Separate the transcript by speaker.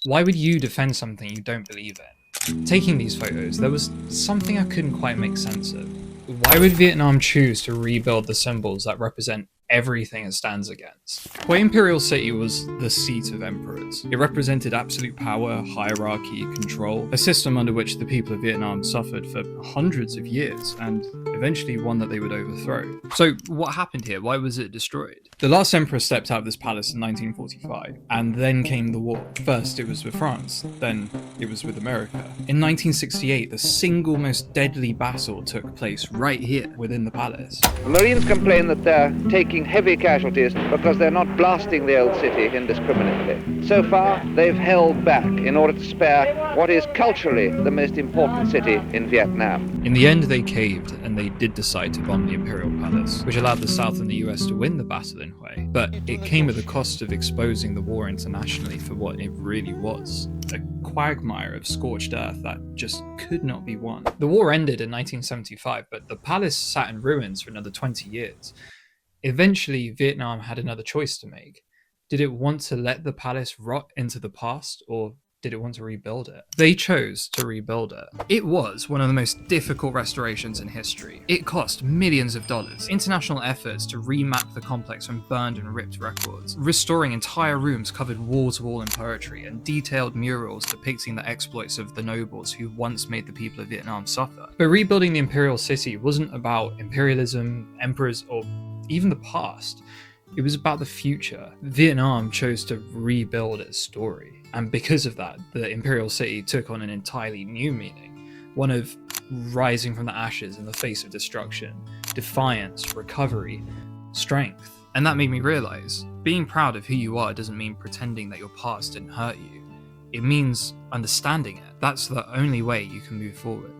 Speaker 1: Why would you defend something you don't believe in? Taking these photos, there was something I couldn't quite make sense of. Why would Vietnam choose to rebuild the symbols that represent everything it stands against? Hue Imperial City was the seat of emperors. It represented absolute power, hierarchy, control, a system under which the people of Vietnam suffered for hundreds of years, and eventually one that they would overthrow. So what happened here? Why was it destroyed? The last emperor stepped out of this palace in 1945, and then came the war. First it was with France, then it was with America. In 1968, the single most deadly battle took place right here, within the palace.
Speaker 2: The Marines complain that they're taking heavy casualties because they're not blasting the old city indiscriminately. So far, they've held back in order to spare what is culturally the most important city in Vietnam.
Speaker 1: In the end, they caved, and they did decide to bomb the Imperial Palace, which allowed the South and the US to win the battle in Hue. But it came at the cost of exposing the war internationally for what it really was. A quagmire of scorched earth that just could not be won. The war ended in 1975, but the palace sat in ruins for another 20 years. Eventually, Vietnam had another choice to make. Did it want to let the palace rot into the past, or did it want to rebuild it? They chose to rebuild it. It was one of the most difficult restorations in history. It cost millions of dollars. International efforts to remap the complex from burned and ripped records, restoring entire rooms covered wall to wall in poetry, and detailed murals depicting the exploits of the nobles who once made the people of Vietnam suffer. But rebuilding the imperial city wasn't about imperialism, emperors, or even the past. It was about the future. Vietnam chose to rebuild its story. And because of that, the imperial city took on an entirely new meaning. One of rising from the ashes in the face of destruction, defiance, recovery, strength. And that made me realize, being proud of who you are doesn't mean pretending that your past didn't hurt you. It means understanding it. That's the only way you can move forward.